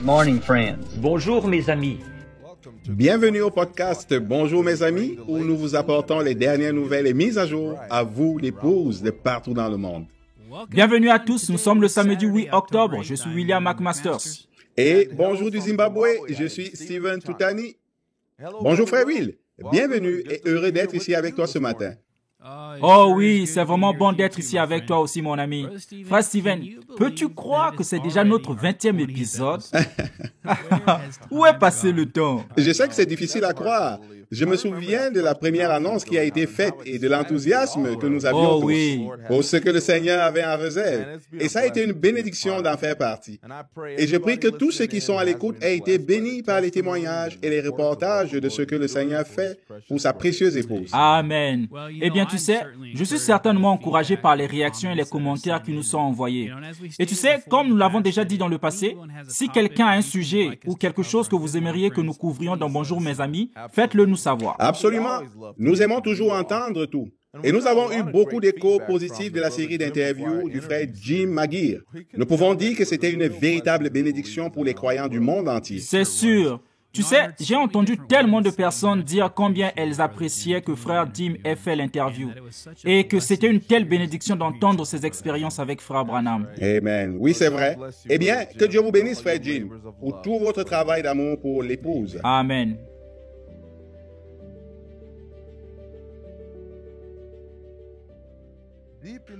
Good morning, friends. Bonjour mes amis. Bienvenue au podcast Bonjour mes amis, où nous vous apportons les dernières nouvelles et mises à jour à vous, l'épouses de partout dans le monde. Bienvenue à tous, nous sommes le samedi 8 octobre, je suis William McMasters. Et bonjour du Zimbabwe, je suis Steven Tutani. Bonjour frère Will, bienvenue et heureux d'être ici avec toi ce matin. Oh oui, c'est vraiment bon d'être ici avec toi aussi mon ami. Frère Steven, peux-tu croire que c'est déjà notre 20e épisode? Où est passé le temps? Je sais que c'est difficile à croire. Je me souviens de la première annonce qui a été faite et de l'enthousiasme que nous avions tous pour ce que le Seigneur avait en réserve. Et ça a été une bénédiction d'en faire partie. Et je prie que tous ceux qui sont à l'écoute aient été bénis par les témoignages et les reportages de ce que le Seigneur fait pour sa précieuse épouse. Amen. Eh bien, tu sais, je suis certainement encouragé par les réactions et les commentaires qui nous sont envoyés. Et tu sais, comme nous l'avons déjà dit dans le passé, si quelqu'un a un sujet ou quelque chose que vous aimeriez que nous couvrions dans Bonjour mes amis, faites-le nous savoir. Absolument. Nous aimons toujours entendre tout. Et nous avons eu beaucoup d'échos positifs de la série d'interviews du frère Jim Maguire. Nous pouvons dire que c'était une véritable bénédiction pour les croyants du monde entier. C'est sûr. Tu sais, j'ai entendu tellement de personnes dire combien elles appréciaient que frère Jim ait fait l'interview et que c'était une telle bénédiction d'entendre ses expériences avec frère Branham. Amen. Oui, c'est vrai. Eh bien, que Dieu vous bénisse, frère Jim, pour tout votre travail d'amour pour l'épouse. Amen.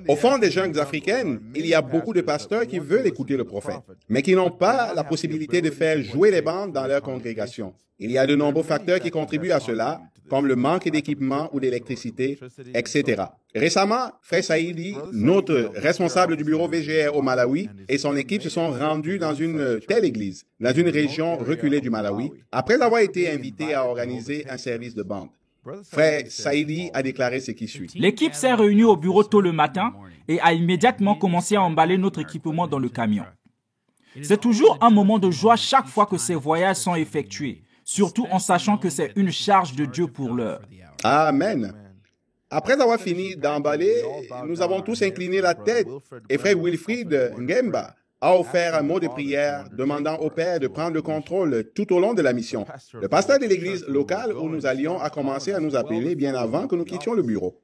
Au fond des juntes africaines, il y a beaucoup de pasteurs qui veulent écouter le prophète, mais qui n'ont pas la possibilité de faire jouer les bandes dans leur congrégation. Il y a de nombreux facteurs qui contribuent à cela, comme le manque d'équipement ou d'électricité, etc. Récemment, Frère Saïdi, notre responsable du bureau VGR au Malawi, et son équipe se sont rendus dans une telle église, dans une région reculée du Malawi, après avoir été invités à organiser un service de bande. Frère Saïdi a déclaré ce qui suit. L'équipe s'est réunie au bureau tôt le matin et a immédiatement commencé à emballer notre équipement dans le camion. C'est toujours un moment de joie chaque fois que ces voyages sont effectués, surtout en sachant que c'est une charge de Dieu pour l'heure. Amen. Après avoir fini d'emballer, nous avons tous incliné la tête et Frère Wilfried Ngemba a offert un mot de prière demandant au Père de prendre le contrôle tout au long de la mission. Le pasteur de l'église locale où nous allions a commencé à nous appeler bien avant que nous quittions le bureau.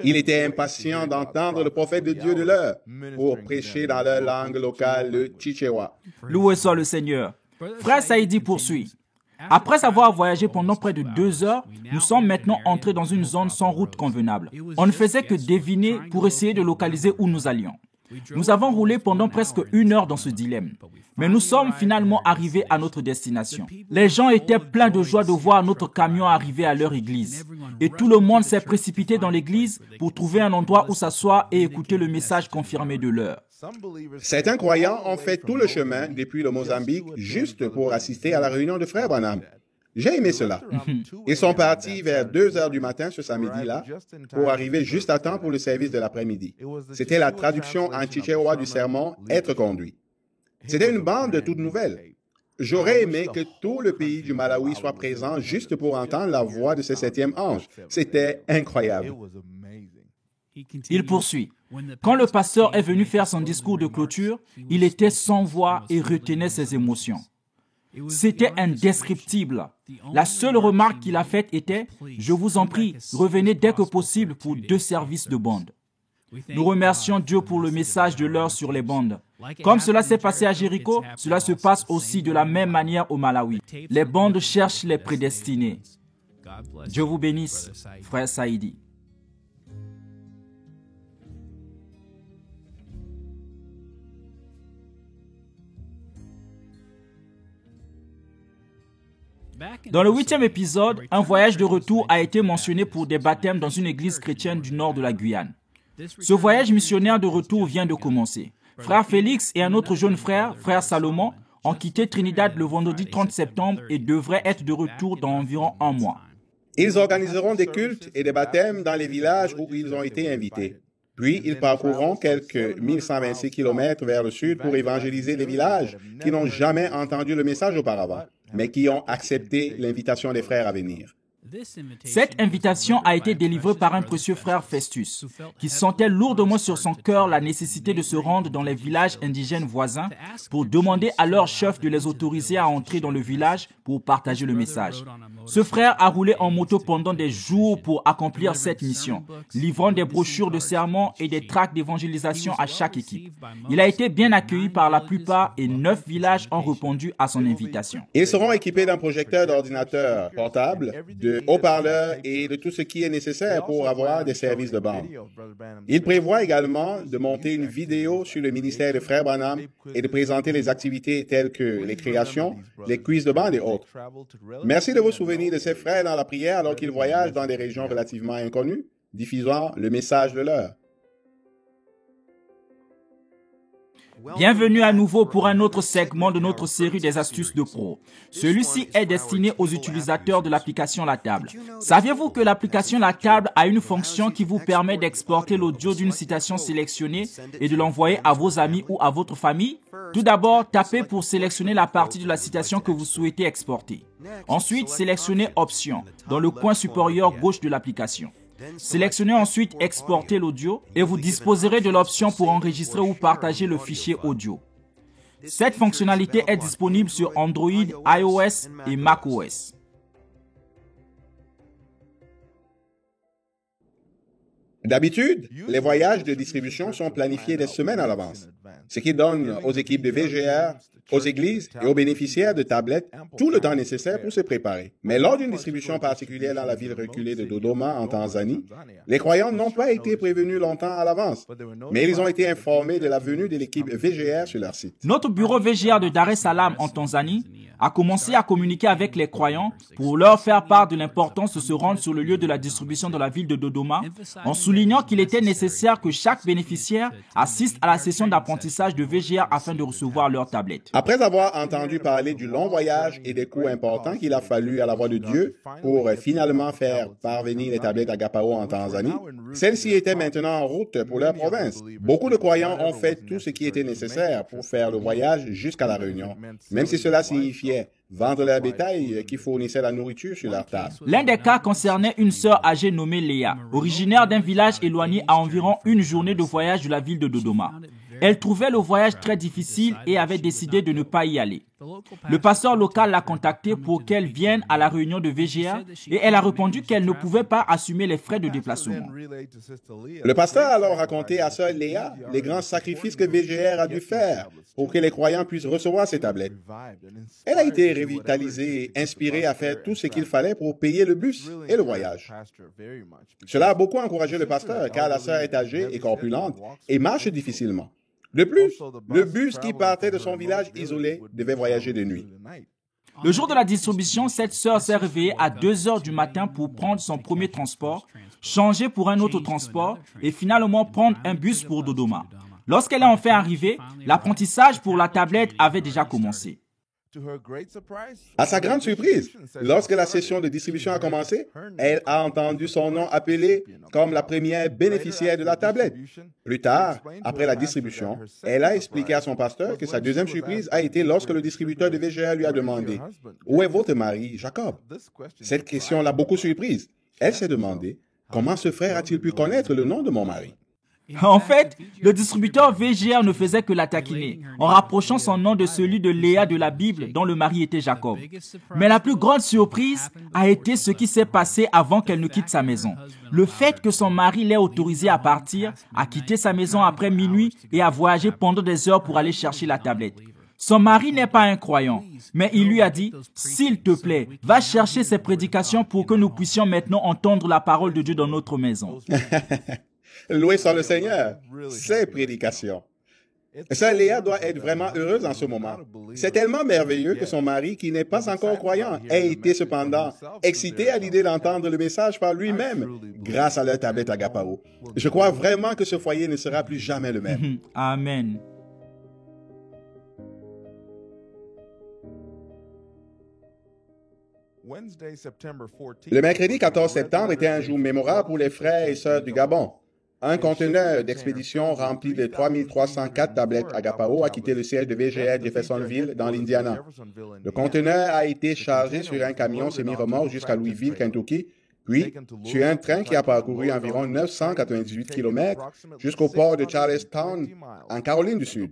Il était impatient d'entendre le prophète de Dieu de l'heure pour prêcher dans leur langue locale, le Chichewa. Loué soit le Seigneur. Frère Saïdi poursuit. Après avoir voyagé pendant près de 2 heures, nous sommes maintenant entrés dans une zone sans route convenable. On ne faisait que deviner pour essayer de localiser où nous allions. Nous avons roulé pendant presque 1 heure dans ce dilemme. Mais nous sommes finalement arrivés à notre destination. Les gens étaient pleins de joie de voir notre camion arriver à leur église. Et tout le monde s'est précipité dans l'église pour trouver un endroit où s'asseoir et écouter le message confirmé de l'heure. Certains croyants ont fait tout le chemin depuis le Mozambique juste pour assister à la réunion de Frère Branham. J'ai aimé cela. Ils sont partis vers 2 heures du matin ce samedi-là pour arriver juste à temps pour le service de l'après-midi. C'était la traduction en chichewa du sermon « Être conduit ». C'était une bande toute nouvelle. J'aurais aimé que tout le pays du Malawi soit présent juste pour entendre la voix de ce 7e ange. C'était incroyable. Il poursuit. Quand le pasteur est venu faire son discours de clôture, il était sans voix et retenait ses émotions. C'était indescriptible. La seule remarque qu'il a faite était « Je vous en prie, revenez dès que possible pour 2 services de bande ». Nous remercions Dieu pour le message de l'heure sur les bandes. Comme cela s'est passé à Jéricho, cela se passe aussi de la même manière au Malawi. Les bandes cherchent les prédestinés. Dieu vous bénisse, frère Saïdi. Dans le 8e épisode, un voyage de retour a été mentionné pour des baptêmes dans une église chrétienne du nord de la Guyane. Ce voyage missionnaire de retour vient de commencer. Frère Félix et un autre jeune frère, frère Salomon, ont quitté Trinidad le vendredi 30 septembre et devraient être de retour dans environ 1 mois. Ils organiseront des cultes et des baptêmes dans les villages où ils ont été invités. Puis, ils parcourront quelques 1126 km vers le sud pour évangéliser les villages qui n'ont jamais entendu le message auparavant, mais qui ont accepté l'invitation des frères à venir. Cette invitation a été délivrée par un précieux frère Festus, qui sentait lourdement sur son cœur la nécessité de se rendre dans les villages indigènes voisins pour demander à leur chef de les autoriser à entrer dans le village pour partager le message. Ce frère a roulé en moto pendant des jours pour accomplir cette mission, livrant des brochures de sermons et des tracts d'évangélisation à chaque équipe. Il a été bien accueilli par la plupart et 9 villages ont répondu à son invitation. Ils seront équipés d'un projecteur d'ordinateur portable, de haut-parleurs et de tout ce qui est nécessaire pour avoir des services de bande. Il prévoit également de monter une vidéo sur le ministère de Frère Branham et de présenter les activités telles que les créations, les quiz de bande et autres. Merci de vos souvenirs de ces frères dans la prière alors qu'ils voyagent dans des régions relativement inconnues, diffusant le message de l'heure. Bienvenue à nouveau pour un autre segment de notre série des astuces de pro. Celui-ci est destiné aux utilisateurs de l'application La Table. Saviez-vous que l'application La Table a une fonction qui vous permet d'exporter l'audio d'une citation sélectionnée et de l'envoyer à vos amis ou à votre famille? Tout d'abord, tapez pour sélectionner la partie de la citation que vous souhaitez exporter. Ensuite, sélectionnez Options dans le coin supérieur gauche de l'application. Sélectionnez ensuite Exporter l'audio et vous disposerez de l'option pour enregistrer ou partager le fichier audio. Cette fonctionnalité est disponible sur Android, iOS et macOS. D'habitude, les voyages de distribution sont planifiés des semaines à l'avance, ce qui donne aux équipes de VGR, aux églises et aux bénéficiaires de tablettes tout le temps nécessaire pour se préparer. Mais lors d'une distribution particulière dans la ville reculée de Dodoma en Tanzanie, les croyants n'ont pas été prévenus longtemps à l'avance, mais ils ont été informés de la venue de l'équipe VGR sur leur site. Notre bureau VGR de Dar es Salaam en Tanzanie a commencé à communiquer avec les croyants pour leur faire part de l'importance de se rendre sur le lieu de la distribution dans la ville de Dodoma, en soulignant qu'il était nécessaire que chaque bénéficiaire assiste à la session d'apprentissage de VGR afin de recevoir leur tablette. Après avoir entendu parler du long voyage et des coûts importants qu'il a fallu à la voix de Dieu pour finalement faire parvenir les tablettes Agapao en Tanzanie, celles-ci étaient maintenant en route pour leur province. Beaucoup de croyants ont fait tout ce qui était nécessaire pour faire le voyage jusqu'à la Réunion, même si cela signifiait vendre leur bétail qui fournissait la nourriture sur leur table. L'un des cas concernait une sœur âgée nommée Léa, originaire d'un village éloigné à environ une journée de voyage de la ville de Dodoma. Elle trouvait le voyage très difficile et avait décidé de ne pas y aller. Le pasteur local l'a contactée pour qu'elle vienne à la réunion de VGR et elle a répondu qu'elle ne pouvait pas assumer les frais de déplacement. Le pasteur a alors raconté à sœur Léa les grands sacrifices que VGR a dû faire pour que les croyants puissent recevoir ces tablettes. Elle a été revitalisée et inspirée à faire tout ce qu'il fallait pour payer le bus et le voyage. Cela a beaucoup encouragé le pasteur car la sœur est âgée et corpulente et marche difficilement. De plus, le bus qui partait de son village isolé devait voyager de nuit. Le jour de la distribution, cette sœur s'est réveillée à 2 heures du matin pour prendre son premier transport, changer pour un autre transport et finalement prendre un bus pour Dodoma. Lorsqu'elle est enfin arrivée, l'apprentissage pour la tablette avait déjà commencé. À sa grande surprise, lorsque la session de distribution a commencé, elle a entendu son nom appelé comme la première bénéficiaire de la tablette. Plus tard, après la distribution, elle a expliqué à son pasteur que sa deuxième surprise a été lorsque le distributeur de VGR lui a demandé « Où est votre mari, Jacob ?» Cette question l'a beaucoup surprise. Elle s'est demandé « Comment ce frère a-t-il pu connaître le nom de mon mari ?» En fait, le distributeur VGR ne faisait que la taquiner, en rapprochant son nom de celui de Léa de la Bible, dont le mari était Jacob. Mais la plus grande surprise a été ce qui s'est passé avant qu'elle ne quitte sa maison. Le fait que son mari l'ait autorisée à partir, à quitter sa maison après minuit et à voyager pendant des heures pour aller chercher la tablette. Son mari n'est pas un croyant, mais il lui a dit « S'il te plaît, va chercher ces prédications pour que nous puissions maintenant entendre la parole de Dieu dans notre maison. » Loué soit le Seigneur, ces prédications. Sœur Léa doit être vraiment heureuse en ce moment. C'est tellement merveilleux que son mari, qui n'est pas encore croyant, ait été cependant excité à l'idée d'entendre le message par lui-même, grâce à leur tablette Agapao. Je crois vraiment que ce foyer ne sera plus jamais le même. Amen. Le mercredi 14 septembre était un jour mémorable pour les frères et sœurs du Gabon. Un conteneur d'expédition rempli de 3304 tablettes Agapao a quitté le siège de VGR Jeffersonville dans l'Indiana. Le conteneur a été chargé sur un camion semi-remorque jusqu'à Louisville, Kentucky, puis sur un train qui a parcouru environ 998 km jusqu'au port de Charlestown, en Caroline du Sud.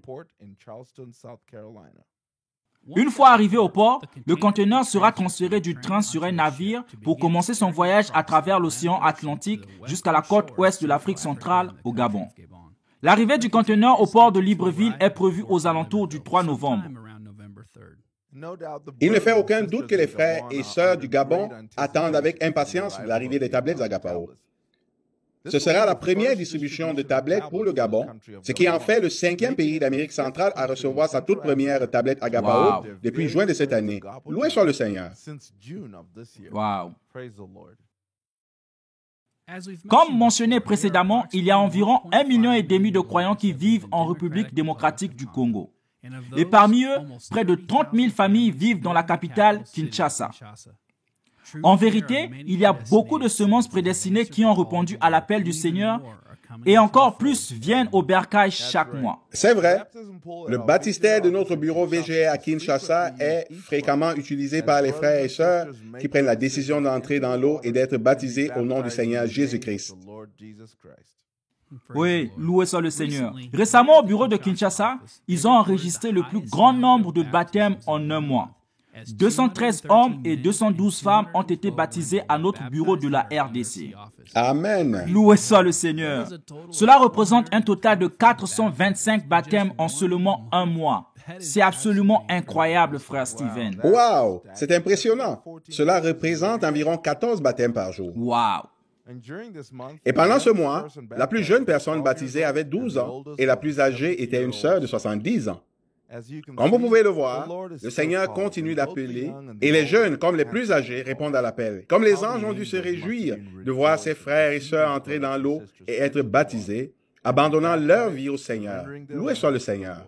Une fois arrivé au port, le conteneur sera transféré du train sur un navire pour commencer son voyage à travers l'océan Atlantique jusqu'à la côte ouest de l'Afrique centrale, au Gabon. L'arrivée du conteneur au port de Libreville est prévue aux alentours du 3 novembre. Il ne fait aucun doute que les frères et sœurs du Gabon attendent avec impatience l'arrivée des tablettes Agapao. Ce sera la première distribution de tablettes pour le Gabon, ce qui en fait le 5e pays d'Amérique centrale à recevoir sa toute première tablette Agapao depuis juin de cette année. Loué soit le Seigneur. Wow. Comme mentionné précédemment, il y a environ 1,5 million de croyants qui vivent en République démocratique du Congo. Et parmi eux, près de 30 000 familles vivent dans la capitale, Kinshasa. En vérité, il y a beaucoup de semences prédestinées qui ont répondu à l'appel du Seigneur et encore plus viennent au bercail chaque mois. C'est vrai. Le baptistère de notre bureau VGR à Kinshasa est fréquemment utilisé par les frères et sœurs qui prennent la décision d'entrer dans l'eau et d'être baptisés au nom du Seigneur Jésus-Christ. Oui, loué soit le Seigneur. Récemment, au bureau de Kinshasa, ils ont enregistré le plus grand nombre de baptêmes en un mois. 213 hommes et 212 femmes ont été baptisés à notre bureau de la RDC. Amen. Loué soit le Seigneur. Cela représente un total de 425 baptêmes en seulement un mois. C'est absolument incroyable, frère Steven. Wow, c'est impressionnant. Cela représente environ 14 baptêmes par jour. Wow. Et pendant ce mois, la plus jeune personne baptisée avait 12 ans et la plus âgée était une sœur de 70 ans. Comme vous pouvez le voir, le Seigneur continue d'appeler et les jeunes, comme les plus âgés, répondent à l'appel. Comme les anges ont dû se réjouir de voir ses frères et sœurs entrer dans l'eau et être baptisés, abandonnant leur vie au Seigneur. Loué soit le Seigneur.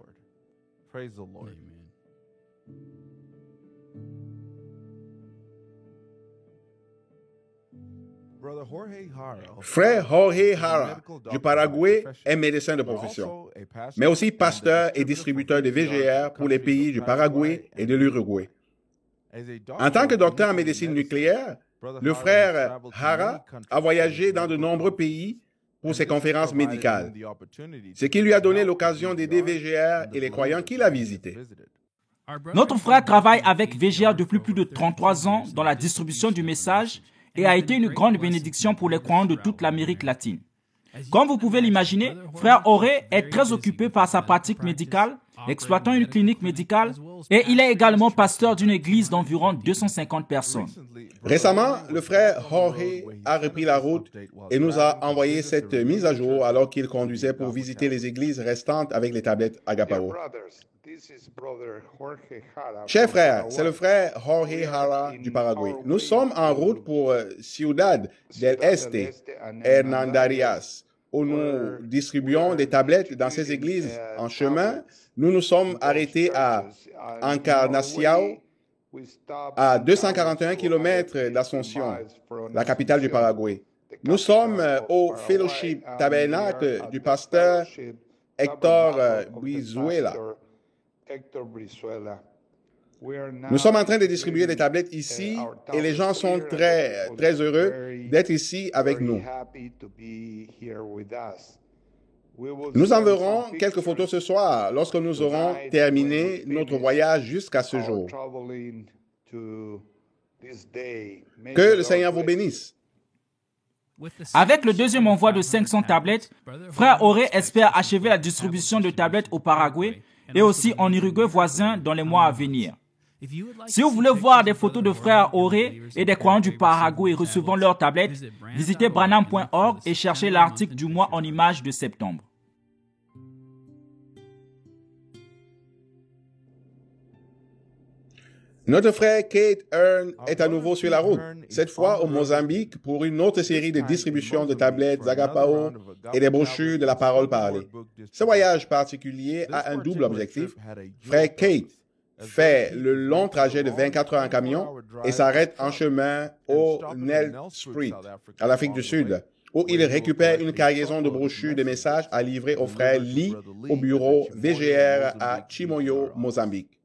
Frère Jorge Hara du Paraguay est médecin de profession, mais aussi pasteur et distributeur de VGR pour les pays du Paraguay et de l'Uruguay. En tant que docteur en médecine nucléaire, le frère Hara a voyagé dans de nombreux pays pour ses conférences médicales, ce qui lui a donné l'occasion d'aider VGR et les croyants qu'il a visités. Notre frère travaille avec VGR depuis plus de 33 ans dans la distribution du message et a été une grande bénédiction pour les croyants de toute l'Amérique latine. Comme vous pouvez l'imaginer, frère Auré est très occupé par sa pratique médicale, exploitant une clinique médicale, et il est également pasteur d'une église d'environ 250 personnes. Récemment, le frère Jorge a repris la route et nous a envoyé cette mise à jour alors qu'il conduisait pour visiter les églises restantes avec les tablettes Agapao. Chers frères, c'est le frère Jorge Hara du Paraguay. Nous sommes en route pour Ciudad del Este, Hernandarias, où nous distribuons des tablettes dans ces églises. En chemin, nous nous sommes arrêtés à Encarnacion, à 241 km d'Asunción, la capitale du Paraguay. Nous sommes au Fellowship Tabernacle du pasteur Héctor Brizuela. Nous sommes en train de distribuer des tablettes ici et les gens sont très heureux d'être ici avec nous. Nous enverrons quelques photos ce soir lorsque nous aurons terminé notre voyage jusqu'à ce jour. Que le Seigneur vous bénisse. Avec le deuxième envoi de 500 tablettes, frère Auré espère achever la distribution de tablettes au Paraguay et aussi en Uruguay voisin dans les mois à venir. Si vous voulez voir des photos de frères Auré et des croyants du Paraguay recevant leurs tablettes, visitez branham.org et cherchez l'article du mois en images de septembre. Notre frère Kate Hearn est à nouveau sur la route, cette fois au Mozambique pour une autre série de distributions de tablettes Agapao et des brochures de la parole parlée. Ce voyage particulier a un double objectif. Frère Kate fait le long trajet de 24 heures en camion et s'arrête en chemin au Nelspruit, à l'Afrique du Sud, où il récupère une cargaison de brochures de messages à livrer au frère Lee au bureau VGR à Chimoio, Mozambique.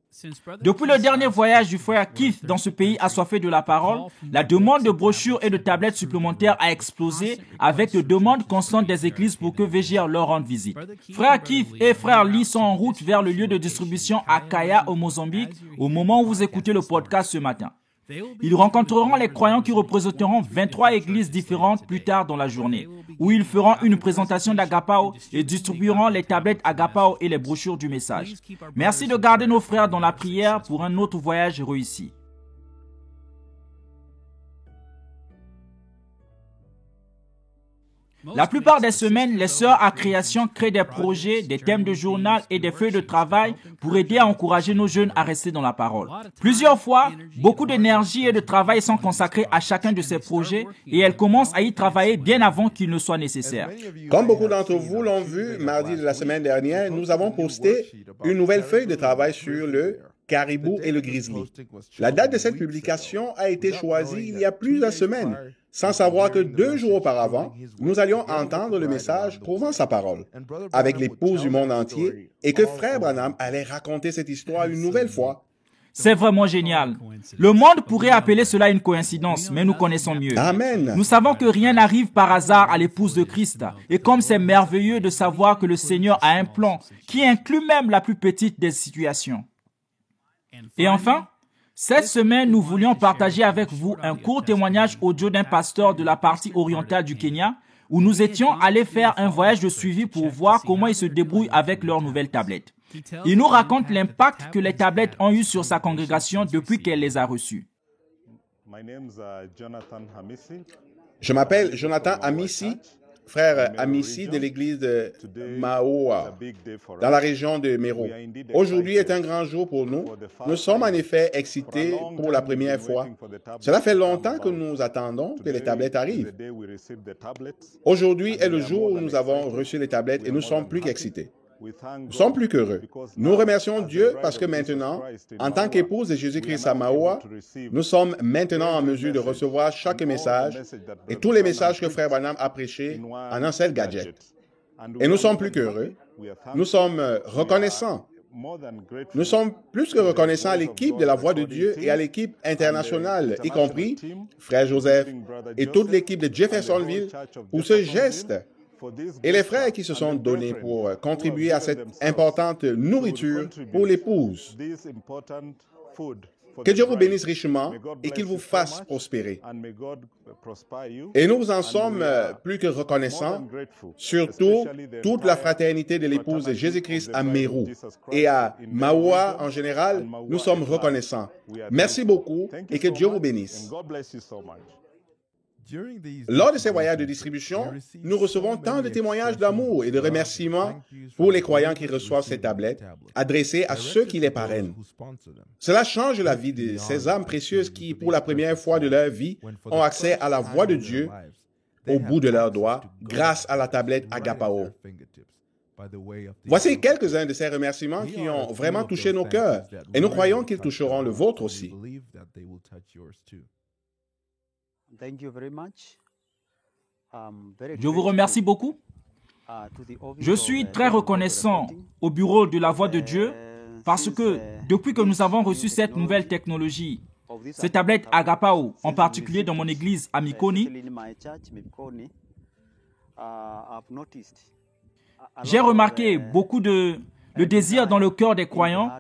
Depuis le dernier voyage du frère Keith dans ce pays assoiffé de la parole, la demande de brochures et de tablettes supplémentaires a explosé avec de demandes constantes des églises pour que VGR leur rende visite. Frère Keith et frère Lee sont en route vers le lieu de distribution à Kaya au Mozambique au moment où vous écoutez le podcast ce matin. Ils rencontreront les croyants qui représenteront 23 églises différentes plus tard dans la journée, où ils feront une présentation d'Agapao et distribueront les tablettes Agapao et les brochures du message. Merci de garder nos frères dans la prière pour un autre voyage réussi. La plupart des semaines, les sœurs à création créent des projets, des thèmes de journal et des feuilles de travail pour aider à encourager nos jeunes à rester dans la parole. Plusieurs fois, beaucoup d'énergie et de travail sont consacrés à chacun de ces projets et elles commencent à y travailler bien avant qu'il ne soit nécessaire. Comme beaucoup d'entre vous l'ont vu, mardi de la semaine dernière, nous avons posté une nouvelle feuille de travail sur le caribou et le grizzly. La date de cette publication a été choisie il y a plusieurs semaines, sans savoir que 2 jours auparavant, nous allions entendre le message prouvant sa parole avec l'épouse du monde entier et que Frère Branham allait raconter cette histoire une nouvelle fois. C'est vraiment génial. Le monde pourrait appeler cela une coïncidence, mais nous connaissons mieux. Amen. Nous savons que rien n'arrive par hasard à l'épouse de Christ. Et comme c'est merveilleux de savoir que le Seigneur a un plan qui inclut même la plus petite des situations. Et enfin, cette semaine, nous voulions partager avec vous un court témoignage audio d'un pasteur de la partie orientale du Kenya où nous étions allés faire un voyage de suivi pour voir comment ils se débrouillent avec leurs nouvelles tablettes. Il nous raconte l'impact que les tablettes ont eu sur sa congrégation depuis qu'elle les a reçues. Je m'appelle Jonathan Amissi, frère Amissi de l'église de Maoa, dans la région de Mero. Aujourd'hui est un grand jour pour nous. Nous sommes en effet excités pour la première fois. Cela fait longtemps que nous attendons que les tablettes arrivent. Aujourd'hui est le jour où nous avons reçu les tablettes et nous sommes plus qu'excités. Nous sommes plus qu'heureux. Nous remercions Dieu parce que maintenant, en tant qu'épouse de Jésus-Christ à Maoa, nous sommes maintenant en mesure de recevoir chaque message et tous les messages que Frère Branham a prêchés en un seul gadget. Et nous sommes plus qu'heureux. Nous sommes reconnaissants. Nous sommes plus que reconnaissants à l'équipe de la Voix de Dieu et à l'équipe internationale, y compris Frère Joseph et toute l'équipe de Jeffersonville pour ce geste et les frères qui se sont donnés pour contribuer à cette importante nourriture pour l'épouse. Que Dieu vous bénisse richement et qu'il vous fasse prospérer. Et nous en sommes plus que reconnaissants, surtout toute la fraternité de l'épouse de Jésus-Christ à Meru et à Maoa en général, nous sommes reconnaissants. Merci beaucoup et que Dieu vous bénisse. Lors de ces voyages de distribution, nous recevons tant de témoignages d'amour et de remerciements pour les croyants qui reçoivent ces tablettes, adressées à ceux qui les parrainent. Cela change la vie de ces âmes précieuses qui, pour la première fois de leur vie, ont accès à la voix de Dieu au bout de leurs doigts, grâce à la tablette Agapao. Voici quelques-uns de ces remerciements qui ont vraiment touché nos cœurs, et nous croyons qu'ils toucheront le vôtre aussi. Je vous remercie beaucoup. Je suis très reconnaissant au bureau de la Voix de Dieu parce que depuis que nous avons reçu cette nouvelle technologie, ces tablettes Agapao, en particulier dans mon église à Mikoni, j'ai remarqué beaucoup de désir dans le cœur des croyants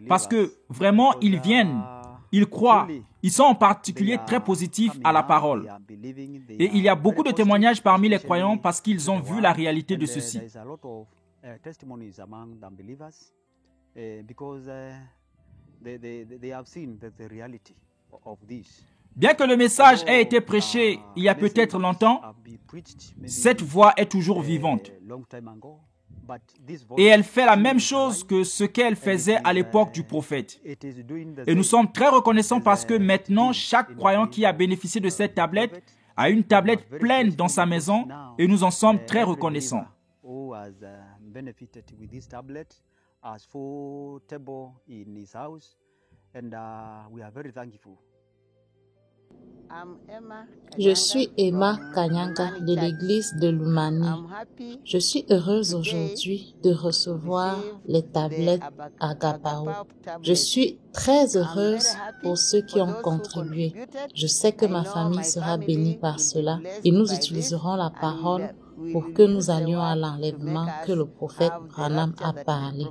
parce que vraiment ils viennent, ils croient. Ils sont en particulier très positifs à la parole. Et il y a beaucoup de témoignages parmi les croyants parce qu'ils ont vu la réalité de ceci. Bien que le message ait été prêché il y a peut-être longtemps, cette voix est toujours vivante. Et elle fait la même chose que ce qu'elle faisait à l'époque du prophète. Et nous sommes très reconnaissants parce que maintenant, chaque croyant qui a bénéficié de cette tablette a une tablette pleine dans sa maison et nous en sommes très reconnaissants. Je suis Emma Kanyanga de l'église de Lumani. Je suis heureuse aujourd'hui de recevoir les tablettes Agapao. Je suis très heureuse pour ceux qui ont contribué. Je sais que ma famille sera bénie par cela et nous utiliserons la parole pour que nous allions à l'enlèvement que le prophète Branham a parlé.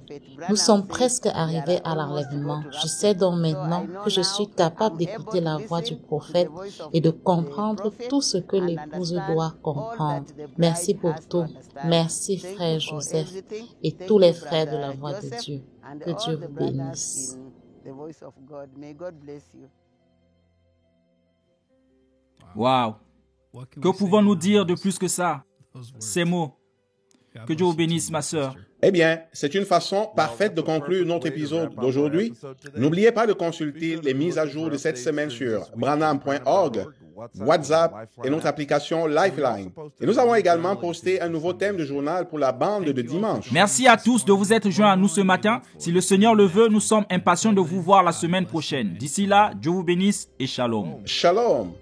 Nous sommes presque arrivés à l'enlèvement. Je sais donc maintenant que je suis capable d'écouter la voix du prophète et de comprendre tout ce que l'épouse doit comprendre. Merci pour tout. Merci frère Joseph et tous les frères de la voix de Dieu. Que Dieu vous bénisse. Wow! Que pouvons-nous dire de plus que ça? Ces mots. Que Dieu vous bénisse, ma sœur. Eh bien, c'est une façon parfaite de conclure notre épisode d'aujourd'hui. N'oubliez pas de consulter les mises à jour de cette semaine sur branham.org, WhatsApp et notre application Lifeline. Et nous avons également posté un nouveau thème de journal pour la bande de dimanche. Merci à tous de vous être joints à nous ce matin. Si le Seigneur le veut, nous sommes impatients de vous voir la semaine prochaine. D'ici là, Dieu vous bénisse et shalom. Shalom.